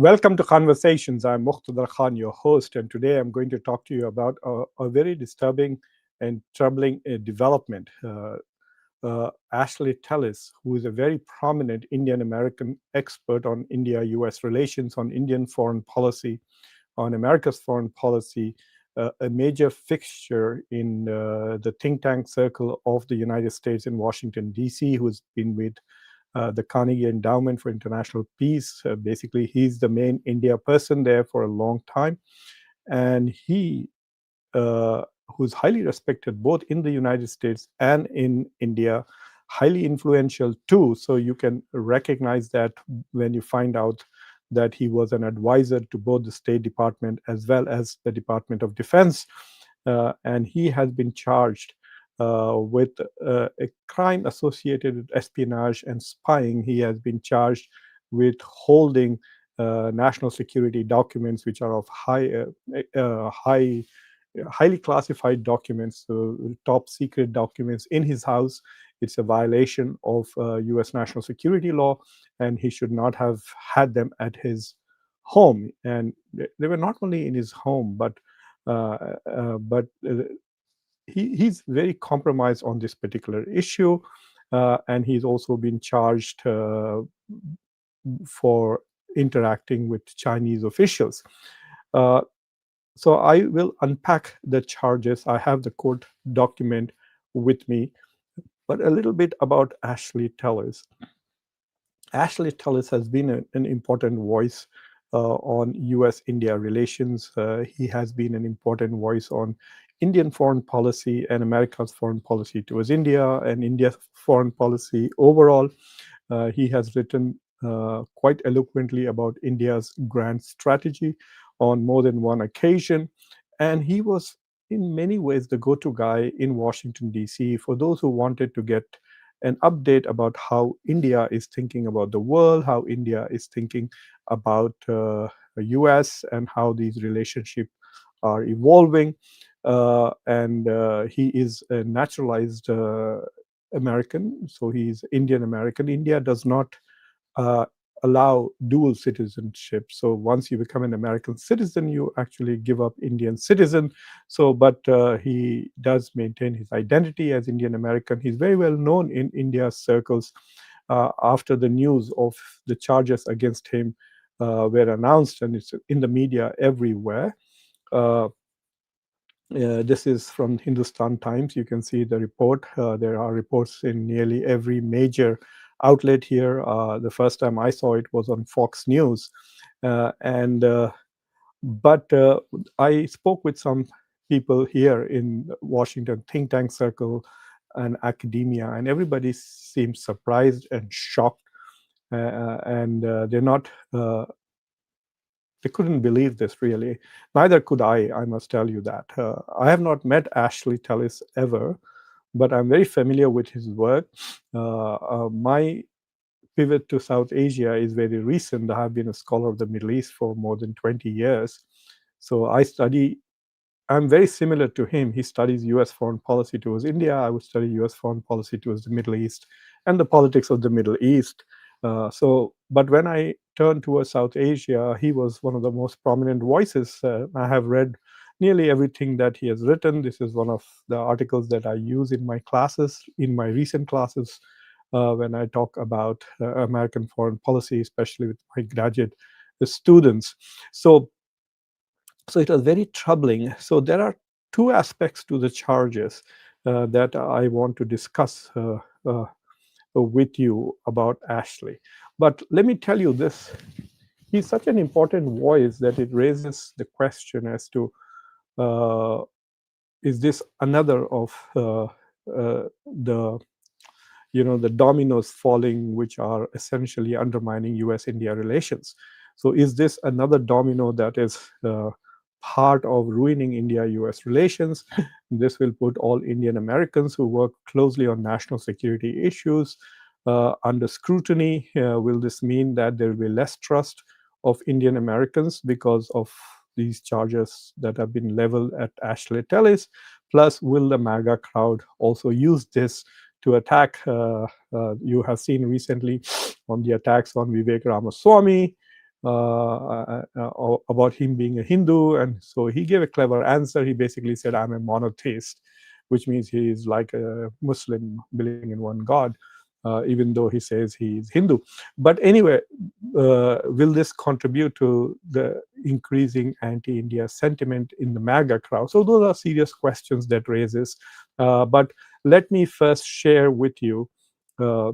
Welcome to Conversations. I'm Muqtada Khan, your host, and today I'm going to talk to you about a very disturbing and troubling development. Ashley Tellis, who is a very prominent Indian American expert on India US relations, on Indian foreign policy, on America's foreign policy, a major fixture in the think tank circle of the United States in Washington, D.C., who's been with the Carnegie Endowment for International Peace. Basically, he's the main India person there for a long time. And he, who's highly respected both in the United States and in India, highly influential too. So you can recognize that when you find out that he was an advisor to both the State Department as well as the Department of Defense. And he has been charged with a crime associated with espionage and spying. He has been charged with holding national security documents, which are of highly classified documents, so top secret documents in his house. It's a violation of U.S. national security law, and he should not have had them at his home. And they were not only in his home, but he's very compromised on this particular issue, and he's also been charged for interacting with Chinese officials. So I will unpack the charges. I have the court document with me, but a little bit about Ashley Tellis. Ashley Tellis has been an important voice on US-India relations. He has been an important voice on Indian foreign policy and America's foreign policy towards India and India's foreign policy overall. He has written quite eloquently about India's grand strategy on more than one occasion. And he was, in many ways, the go-to guy in Washington, D.C. for those who wanted to get an update about how India is thinking about the world, how India is thinking about the US, and how these relationships are evolving. And he is a naturalized American, so he's Indian American. India does not allow dual citizenship. So once you become an American citizen, you actually give up Indian citizen. So, but he does maintain his identity as Indian American. He's very well known in India's circles after the news of the charges against him were announced, and it's in the media everywhere. This is from Hindustan Times. You can see the report. There are reports in nearly every major outlet here. The first time I saw it was on Fox News. But I spoke with some people here in Washington think tank circle and academia, and everybody seems surprised and shocked. They're not they couldn't believe this, really. Neither could I must tell you that. I have not met Ashley Tellis ever, but I'm very familiar with his work. My pivot to South Asia is very recent. I have been a scholar of the Middle East for more than 20 years. So I'm very similar to him. He studies US foreign policy towards India. I would study US foreign policy towards the Middle East and the politics of the Middle East. But when I turned towards South Asia, he was one of the most prominent voices. I have read nearly everything that he has written. This is one of the articles that I use in my classes, in my recent classes, when I talk about American foreign policy, especially with my graduate students. So it was very troubling. So there are two aspects to the charges that I want to discuss with you about Ashley. But let me tell you this. He's such an important voice that it raises the question as to is this another of the dominoes falling, which are essentially undermining US-India relations. So is this another domino that is part of ruining India-US relations? This will put all Indian Americans who work closely on national security issues under scrutiny. Will this mean that there will be less trust of Indian Americans because of these charges that have been leveled at Ashley Tellis? Plus, will the MAGA crowd also use this to attack? You have seen recently on the attacks on Vivek Ramaswamy, about him being a Hindu, and so he gave a clever answer. He basically said, "I'm a monotheist," which means he is like a Muslim believing in one God, even though he says he is Hindu. But anyway, will this contribute to the increasing anti-India sentiment in the MAGA crowd? So those are serious questions that raises. But let me first share with you uh,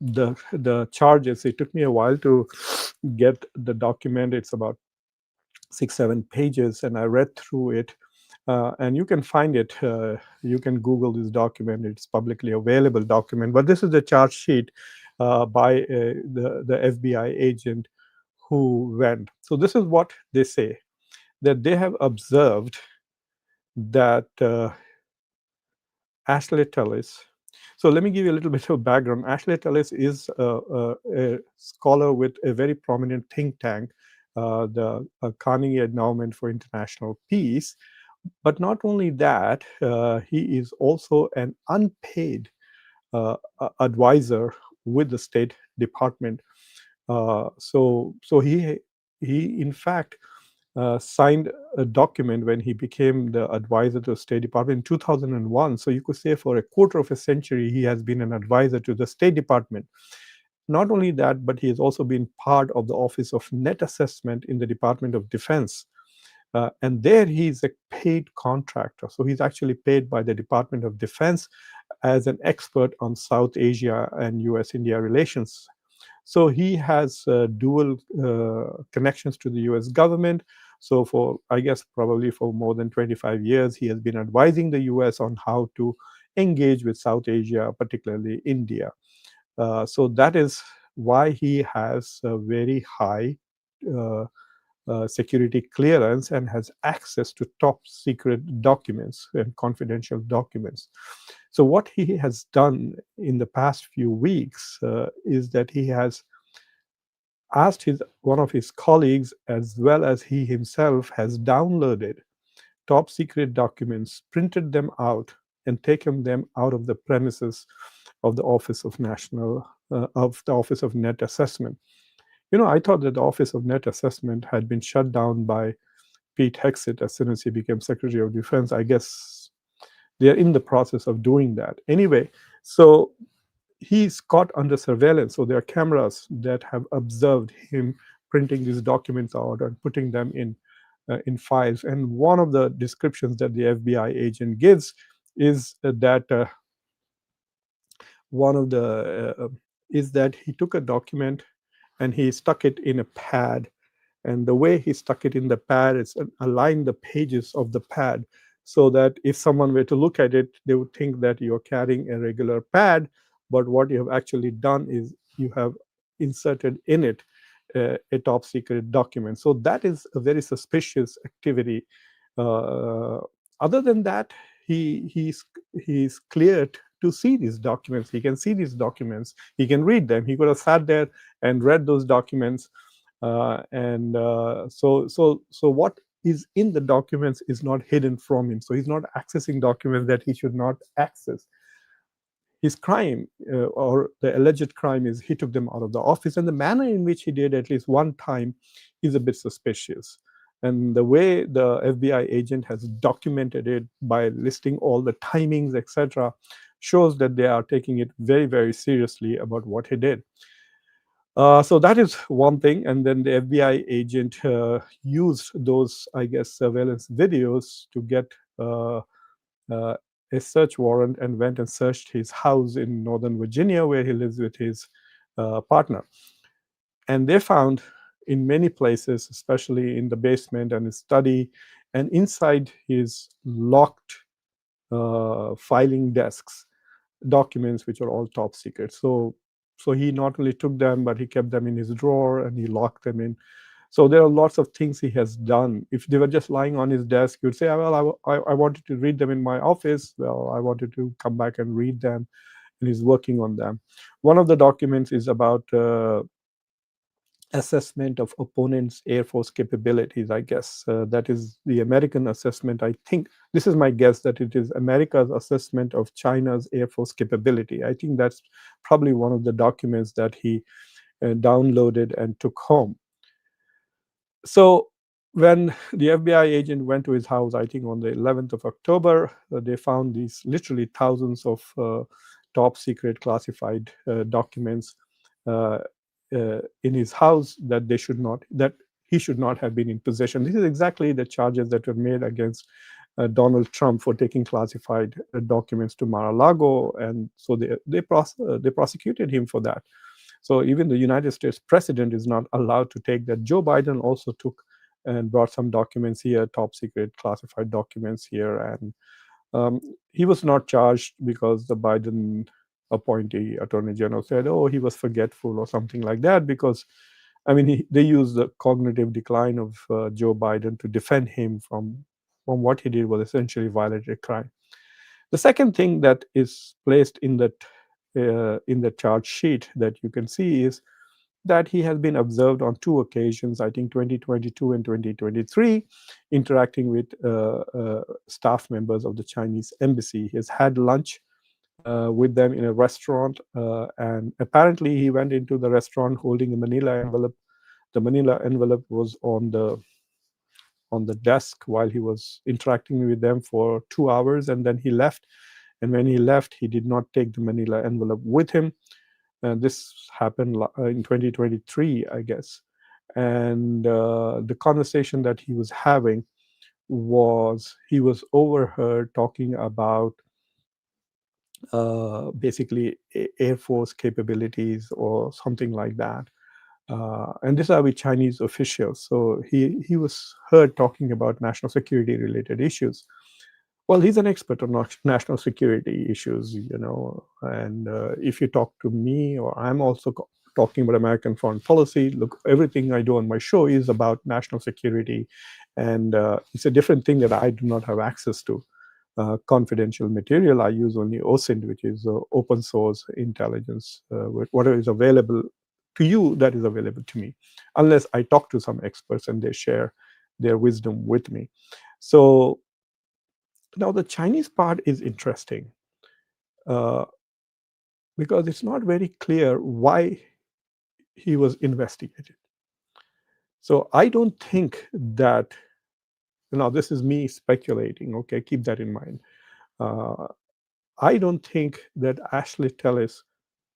the charges. It took me a while to get the document. It's about 6 7 pages, and I read through it. And you can find it. You can Google this document. It's publicly available document. But this is the charge sheet by the FBI agent who went. So this is what they say, that they have observed that Ashley Tellis. So let me give you a little bit of background. Ashley Tellis is a scholar with a very prominent think tank, the Carnegie Endowment for International Peace. But not only that, he is also an unpaid advisor with the State Department. So he in fact signed a document when he became the advisor to the State Department in 2001. So you could say for a quarter of a century, he has been an advisor to the State Department. Not only that, but he has also been part of the Office of Net Assessment in the Department of Defense. And there he is a paid contractor. So he's actually paid by the Department of Defense as an expert on South Asia and US India relations. So he has dual connections to the US government. So for, I guess, probably for more than 25 years, he has been advising the US on how to engage with South Asia, particularly India. So that is why he has a very high uh, security clearance and has access to top secret documents and confidential documents. So what he has done in the past few weeks is that he has asked one of his colleagues, as well as he himself, has downloaded top secret documents, printed them out, and taken them out of the premises of the Office of Net Assessment. I thought that the Office of Net Assessment had been shut down by Pete Hegseth as soon as he became Secretary of Defense. I guess they are in the process of doing that. Anyway, so he's caught under surveillance. So there are cameras that have observed him printing these documents out and putting them in files. And one of the descriptions that the FBI agent gives is that one of the is that he took a document and he stuck it in a pad, and the way he stuck it in the pad is aligned the pages of the pad so that if someone were to look at it, they would think that you're carrying a regular pad, but what you have actually done is you have inserted in it a top secret document. So that is a very suspicious activity. uh, Other than that, he's cleared to see these documents. He can see these documents, he can read them. He could have sat there and read those documents. So what is in the documents is not hidden from him. So he's not accessing documents that he should not access. His crime, or the alleged crime, is he took them out of the office, and the manner in which he did at least one time is a bit suspicious. And the way the FBI agent has documented it by listing all the timings, etc., shows that they are taking it very, very seriously about what he did. So that is one thing. And then the FBI agent used those, I guess, surveillance videos to get uh, a search warrant and went and searched his house in Northern Virginia, where he lives with his partner. And they found in many places, especially in the basement and his study, and inside his locked filing desks, documents which are all top secret. So he not only took them, but he kept them in his drawer and he locked them in. So there are lots of things he has done. If they were just lying on his desk, you'd say, well, I wanted to read them in my office. Well, I wanted to come back and read them, and he's working on them. One of the documents is about assessment of opponents' Air Force capabilities, I guess. That is the American assessment. I think, this is my guess, that it is America's assessment of China's Air Force capability. I think that's probably one of the documents that he downloaded and took home. So when the FBI agent went to his house, I think on the 11th of October, they found these literally thousands of top secret classified documents uh, in his house that he should not have been in possession. This is exactly the charges that were made against Donald Trump for taking classified documents to Mar-a-Lago, and so they prosecuted him for that. So even the United States president is not allowed to take that. Joe Biden also took and brought some documents here, top secret classified documents here, and um, he was not charged because the Biden appointee attorney general said, "Oh, he was forgetful" or something like that. Because, I mean, they used the cognitive decline of Joe Biden to defend him from what he did was essentially violated a crime. The second thing that is placed in the charge sheet that you can see is that he has been observed on two occasions, I think 2022 and 2023, interacting with staff members of the Chinese embassy. He has had lunch with them in a restaurant, and apparently he went into the restaurant holding a manila envelope. The manila envelope was on the desk while he was interacting with them for 2 hours, and then he left. And when he left, he did not take the manila envelope with him. This happened in 2023, I guess. And the conversation that he was having was he was overheard talking about basically Air Force capabilities or something like that. And these are with Chinese officials. So he was heard talking about national security related issues. Well, he's an expert on national security issues, and if you talk to me, or I'm also talking about American foreign policy, look, everything I do on my show is about national security, and it's a different thing that I do not have access to. Confidential material, I use only OSINT, which is open source intelligence, whatever is available to you, that is available to me, unless I talk to some experts and they share their wisdom with me. So now the Chinese part is interesting uh, because it's not very clear why he was investigated. So I don't think that, now this is me speculating, okay, keep that in mind. Uh, I don't think that Ashley Tellis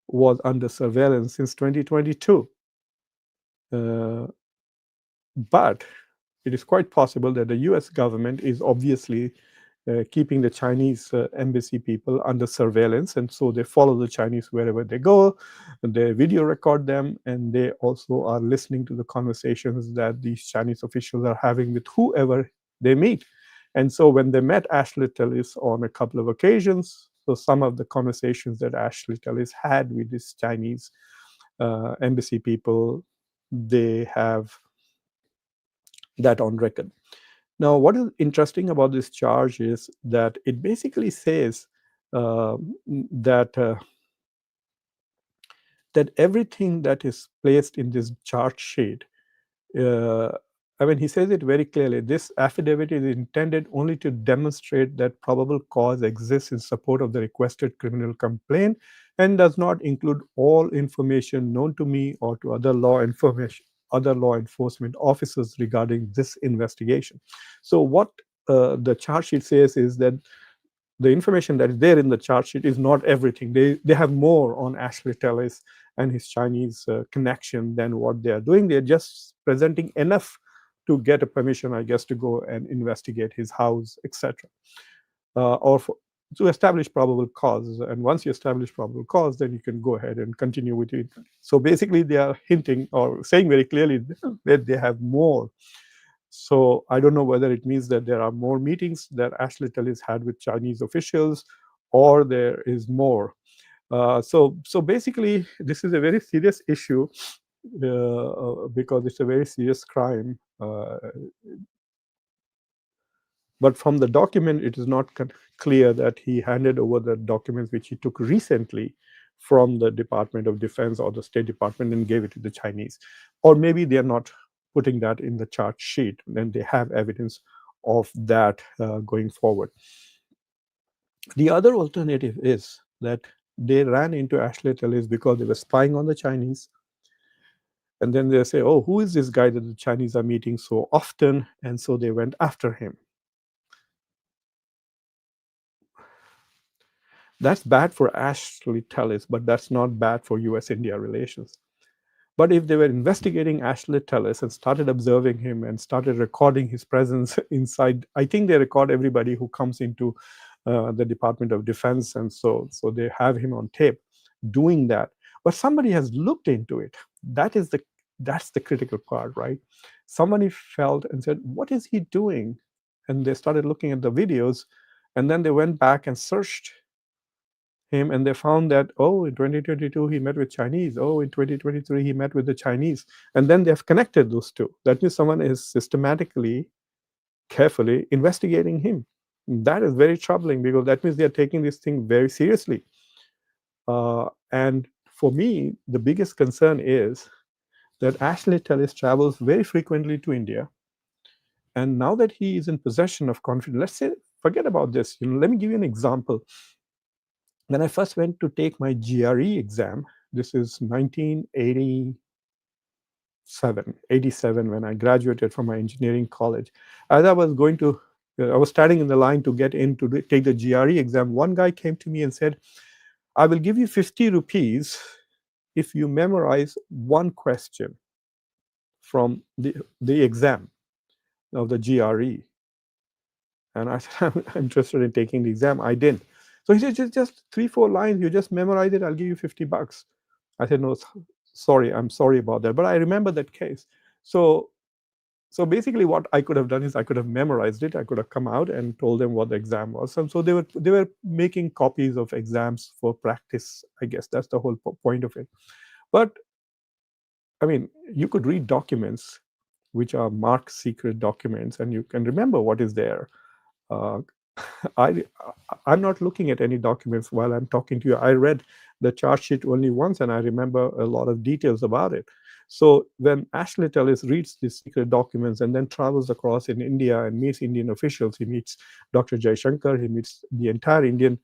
was under surveillance since 2022. Uh, but it is quite possible that the US government is obviously keeping the Chinese embassy people under surveillance, and so they follow the Chinese wherever they go, they video record them, and they also are listening to the conversations that these Chinese officials are having with whoever they meet. And so when they met Ashley Tellis on a couple of occasions, so some of the conversations that Ashley Tellis had with these Chinese embassy people, they have that on record. Now, what is interesting about this charge is that it basically says uh, that that everything that is placed in this charge sheet, uh, I mean, he says it very clearly. This affidavit is intended only to demonstrate that probable cause exists in support of the requested criminal complaint and does not include all information known to me or to other law enforcement officers regarding this investigation. So what the charge sheet says is that the information that is there in the chart sheet is not everything. They have more on Ashley Tellis and his Chinese connection than what they are doing. They're just presenting enough to get a permission, I guess, to go and investigate his house, etc. To establish probable cause. And once you establish probable cause, then you can go ahead and continue with it. So basically, they are hinting or saying very clearly that they have more. So I don't know whether it means that there are more meetings that Ashley Tellis had with Chinese officials, or there is more. So basically, this is a very serious issue because it's a very serious crime. But from the document, it is not clear that he handed over the documents which he took recently from the Department of Defense or the State Department and gave it to the Chinese. Or maybe they're not putting that in the chart sheet, and they have evidence of that going forward. The other alternative is that they ran into Ashley Tellis because they were spying on the Chinese. And then they say, oh, who is this guy that the Chinese are meeting so often? And so they went after him. That's bad for Ashley Tellis, but that's not bad for US India relations. But if they were investigating Ashley Tellis and started observing him and started recording his presence inside, I think they record everybody who comes into the Department of Defense, and so they have him on tape doing that. But somebody has looked into it. That's the critical part, right? Somebody felt and said, "What is he doing?" And they started looking at the videos, and then they went back and searched him, and they found that, oh, in 2022 he met with Chinese, oh, in 2023 he met with the Chinese, and then they've connected those two. That means someone is systematically, carefully investigating him. That is very troubling, because that means they're taking this thing very seriously. And for me, the biggest concern is that Ashley Tellis travels very frequently to India, and now that he is in possession of confidence, let's say, forget about this. Let me give you an example. When I first went to take my GRE exam, this is 1987, when I graduated from my engineering college. As I was going to, I was standing in the line to get in to take the GRE exam. One guy came to me and said, I will give you 50 rupees if you memorize one question from the exam of the GRE. And I said, I'm interested in taking the exam. I didn't. So he said, just 3-4 lines, you just memorize it, I'll give you $50. I said, no, sorry, I'm sorry about that. But I remember that case. So basically what I could have done is I could have memorized it. I could have come out and told them what the exam was. And so they were making copies of exams for practice, I guess. That's the whole point of it. But I mean, you could read documents which are marked secret documents, and you can remember what is there. Uh, I'm not looking at any documents while I'm talking to you. I read the charge sheet only once, and I remember a lot of details about it. So when Ashley Tellis reads these secret documents and then travels across in India and meets Indian officials, he meets Dr. Jaishankar, he meets the entire Indian,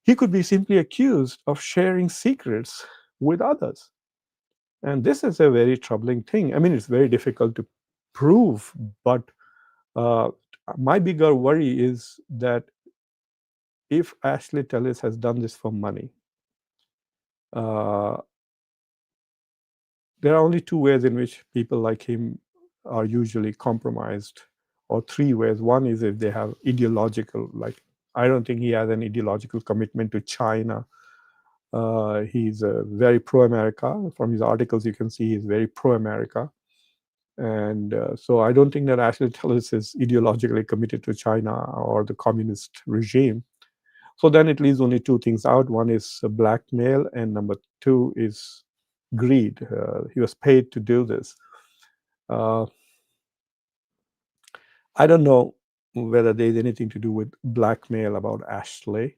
he could be simply accused of sharing secrets with others. And this is a very troubling thing. I mean, it's very difficult to prove, but uh, my bigger worry is that if Ashley Tellis has done this for money, uh, there are only two ways in which people like him are usually compromised, or three ways. One is if they have ideological, like, I don't think he has an ideological commitment to China. He's very pro-America. From his articles, you can see he's very pro-America. And so I don't think that Ashley Tellis is ideologically committed to China or the communist regime. So then it leaves only two things out. One is blackmail, and number two is greed. He was paid to do this. Uh, I don't know whether there is anything to do with blackmail about Ashley,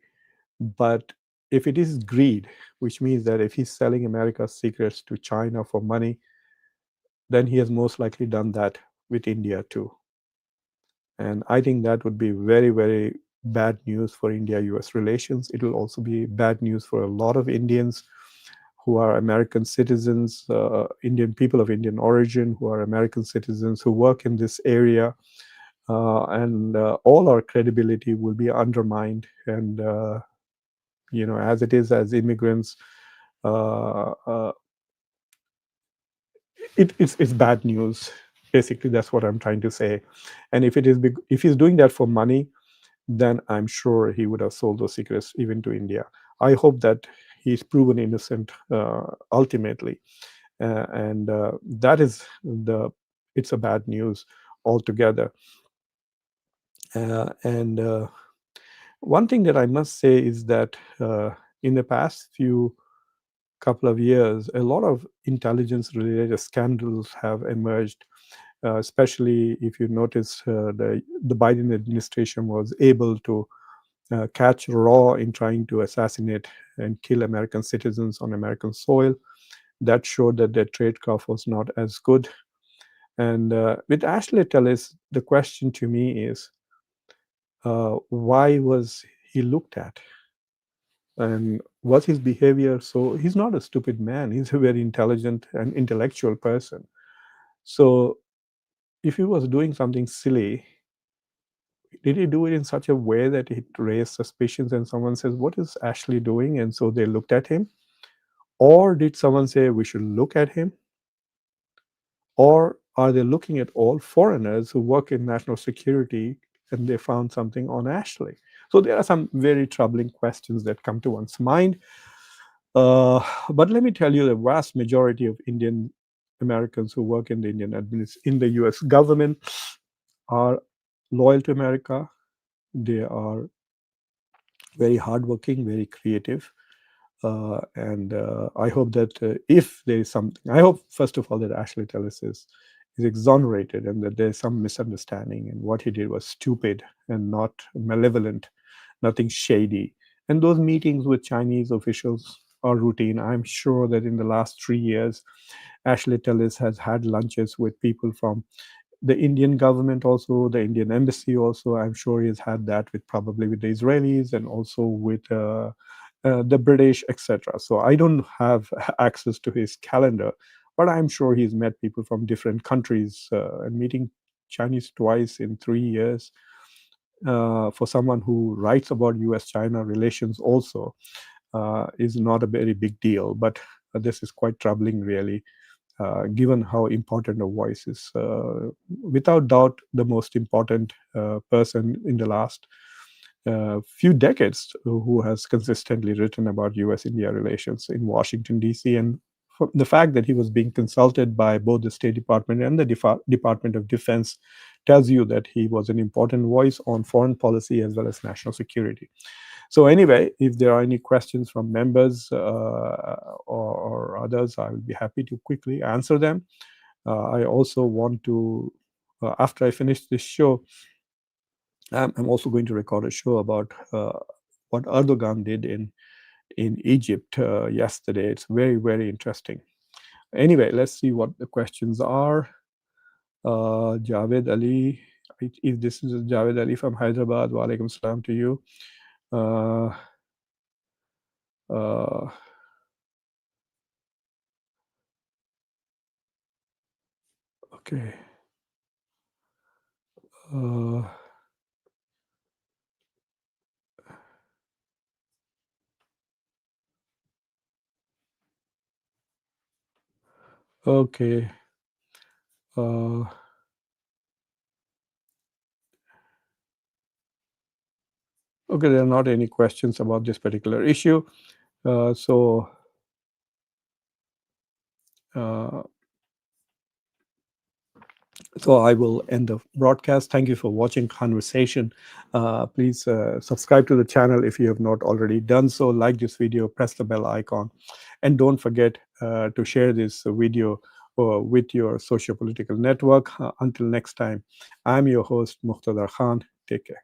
but if it is greed, which means that if he's selling America's secrets to China for money, then he has most likely done that with India too. And I think that would be very, very bad news for India-US relations. It will also be bad news for a lot of Indians who are American citizens, Indian people of Indian origin who are American citizens who work in this area. And all our credibility will be undermined. And, as it is as immigrants, it's bad news. Basically, that's what I'm trying to say. And if he's doing that for money, then I'm sure he would have sold those secrets even to India. I hope that he's proven innocent ultimately, and it's a bad news altogether. And one thing that I must say is that in the past few couple of years, a lot of intelligence-related scandals have emerged. Especially if you notice, the Biden administration was able to catch raw in trying to assassinate and kill American citizens on American soil. That showed that their tradecraft was not as good. And with Ashley Tellis, the question to me is, why was he looked at? And was his behavior? So he's not a stupid man. He's a very intelligent and intellectual person. So if he was doing something silly, did he do it in such a way that it raised suspicions and someone says, what is Ashley doing? And so they looked at him? Or did someone say we should look at him? Or are they looking at all foreigners who work in national security and they found something on Ashley? So there are some very troubling questions that come to one's mind. But let me tell you, the vast majority of Indian Americans who work in the in the U.S. government are loyal to America. They are very hardworking, very creative. And I hope that if there is something, I hope first of all that Ashley Tellis is exonerated and that there's some misunderstanding and what he did was stupid and not malevolent, nothing shady. And those meetings with Chinese officials are routine. I'm sure that in the last 3 years, Ashley Tellis has had lunches with people from the Indian government, also the Indian embassy, also. I'm sure he's had that with probably with the Israelis and also with the British, etc. So I don't have access to his calendar, but I'm sure he's met people from different countries. And meeting Chinese twice in 3 years for someone who writes about U.S.-China relations also is not a very big deal. But this is quite troubling, really, given how important a voice is. Without doubt, the most important person in the last few decades who has consistently written about US-India relations in Washington, D.C. And the fact that he was being consulted by both the State Department and the Department of Defense tells you that he was an important voice on foreign policy as well as national security. So anyway, if there are any questions from members or others, I will be happy to quickly answer them. I also want to, after I finish this show, I'm also going to record a show about what Erdogan did in Egypt yesterday. It's very, very interesting. Anyway, let's see what the questions are. Javed Ali, if this is Javed Ali from Hyderabad, wa alaikum salam to you. Uh, uh, okay. Uh, okay. Uh, okay, there are not any questions about this particular issue. So uh, So I will end the broadcast. Thank you for watching Conversation. Please subscribe to the channel if you have not already done so. Like this video, press the bell icon, and don't forget to share this video with your socio-political network. Until next time, I'm your host, Muqtadar Khan. Take care.